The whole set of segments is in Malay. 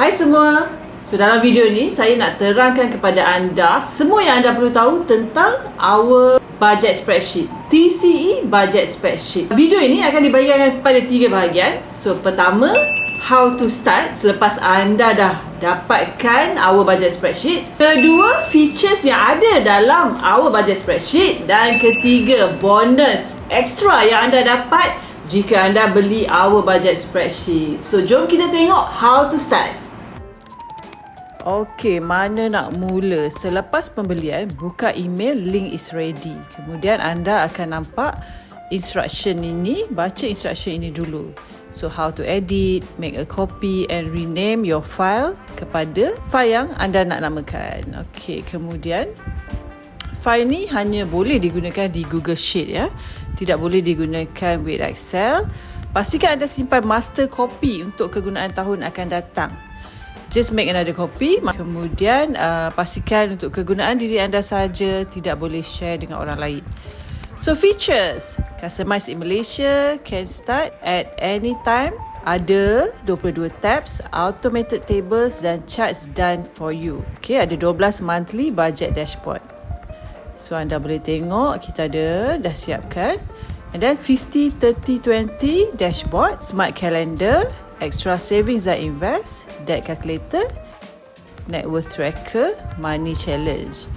Hai semua. So dalam video ni saya nak terangkan kepada anda semua yang anda perlu tahu tentang our budget spreadsheet, TCE Budget Spreadsheet. Video ini akan dibahagikan kepada 3 bahagian. So pertama, how to start selepas anda dah dapatkan our budget spreadsheet. Kedua, features yang ada dalam our budget spreadsheet. Dan ketiga, bonus extra yang anda dapat jika anda beli our budget spreadsheet. So jom kita tengok how to start. Okey, mana nak mula? Selepas pembelian, buka email, link is ready. Kemudian anda akan nampak instruction ini, baca instruction ini dulu. So how to edit, make a copy and rename your file kepada file yang anda nak namakan. Okey, kemudian file ni hanya boleh digunakan di Google Sheet ya. Tidak boleh digunakan with Excel. Pastikan anda simpan master copy untuk kegunaan tahun akan datang. Just make another copy. Kemudian pastikan untuk kegunaan diri anda sahaja, tidak boleh share dengan orang lain. So features, customize in Malaysia, can start at any time. Ada 22 tabs, automated tables dan charts done for you. Okay, ada 12 monthly budget dashboard. So anda boleh tengok kita dah siapkan. And then 50, 30, 20 dashboard, smart calendar, extra savings dan invest, debt calculator, net worth tracker, money challenge.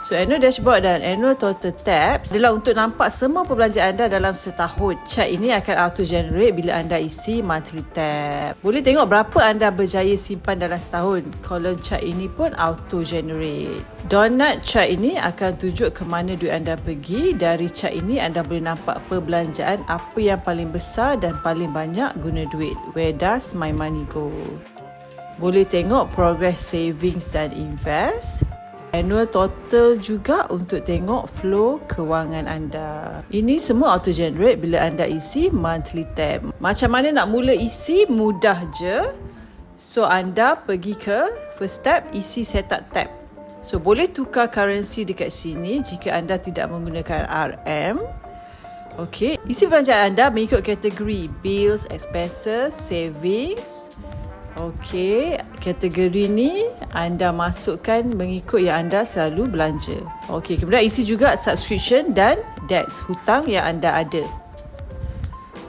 So annual dashboard dan annual total tabs adalah untuk nampak semua perbelanjaan anda dalam setahun. Chart ini akan auto generate bila anda isi monthly tab. Boleh tengok berapa anda berjaya simpan dalam setahun. Kolom chart ini pun auto generate. Donut chart ini akan tunjuk ke mana duit anda pergi. Dari chart ini anda boleh nampak perbelanjaan apa yang paling besar dan paling banyak guna duit. Where does my money go? Boleh tengok progress savings dan invest. Annual total juga untuk tengok flow kewangan anda. Ini semua auto generate bila anda isi monthly tab. Macam mana nak mula isi? Mudah je. So anda pergi ke first tab, isi setup tab. So boleh tukar currency dekat sini jika anda tidak menggunakan RM. Okey, isi belanjaan anda mengikut kategori bills, expenses, savings. Okey, kategori ni anda masukkan mengikut yang anda selalu belanja. Okey, kemudian isi juga subscription dan debts, hutang yang anda ada.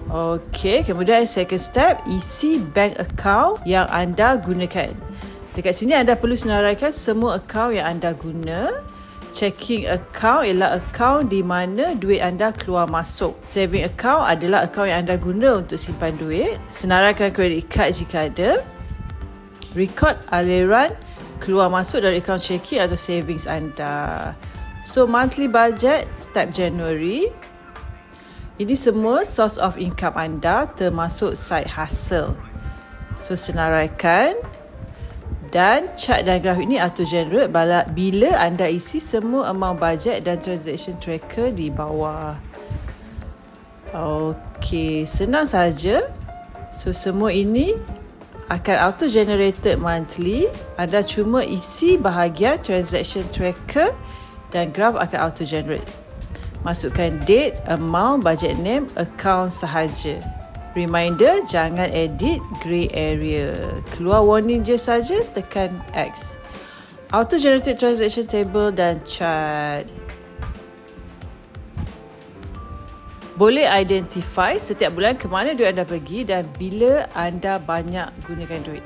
Okey, kemudian second step, isi bank account yang anda gunakan. Dekat sini anda perlu senaraikan semua account yang anda guna. Checking account ialah account di mana duit anda keluar masuk. Saving account adalah account yang anda guna untuk simpan duit. Senaraikan credit card jika ada. Record aliran keluar masuk dari akaun checking atau savings anda. So monthly budget tab January. Ini semua source of income anda termasuk side hustle. So senaraikan. Dan chart dan graf ini auto generate bila anda isi semua amount budget dan transaction tracker di bawah. Okey, senang saja. So semua ini akan auto generated monthly. Anda cuma isi bahagian transaction tracker dan graf akan auto generate. Masukkan date, amount, budget name, account sahaja. Reminder, jangan edit grey area. Keluar warning je saja, tekan X. Auto generated transaction table dan chart. Boleh identify setiap bulan ke mana duit anda pergi dan bila anda banyak gunakan duit.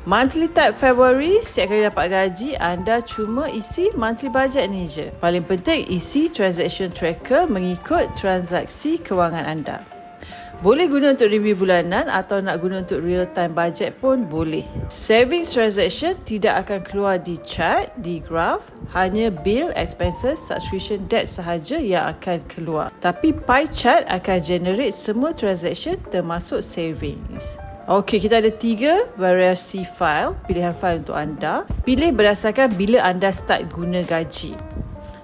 Monthly tab February, setiap kali dapat gaji, anda cuma isi monthly budget ni je. Paling penting, isi transaction tracker mengikut transaksi kewangan anda. Boleh guna untuk review bulanan atau nak guna untuk real time budget pun boleh. Savings transaction tidak akan keluar di chart, di graph. Hanya bill, expenses, subscription, debt sahaja yang akan keluar. Tapi pie chart akan generate semua transaction termasuk savings. Okey, kita ada 3 variasi file, pilihan file untuk anda. Pilih berdasarkan bila anda start guna gaji.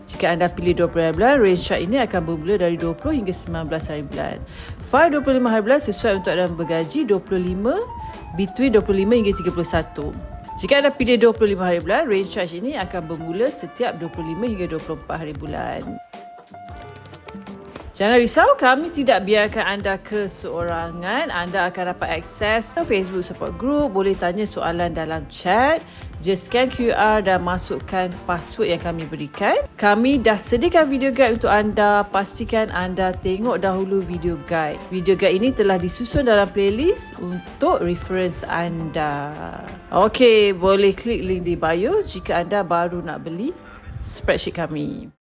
Jika anda pilih 20 hari bulan, range chart ini akan bermula dari 20 hingga 19 hari bulan. File 25 hari bulan sesuai untuk anda bergaji 25, between 25 hingga 31. Jika anda pilih 25 hari bulan, range charge ini akan bermula setiap 25 hingga 24 hari bulan. Jangan risau, kami tidak biarkan anda keseorangan. Anda akan dapat akses Facebook support group, boleh tanya soalan dalam chat. Just scan QR dan masukkan password yang kami berikan. Kami dah sediakan video guide untuk anda. Pastikan anda tengok dahulu video guide. Video guide ini telah disusun dalam playlist untuk reference anda. Okey, boleh klik link di bio jika anda baru nak beli spreadsheet kami.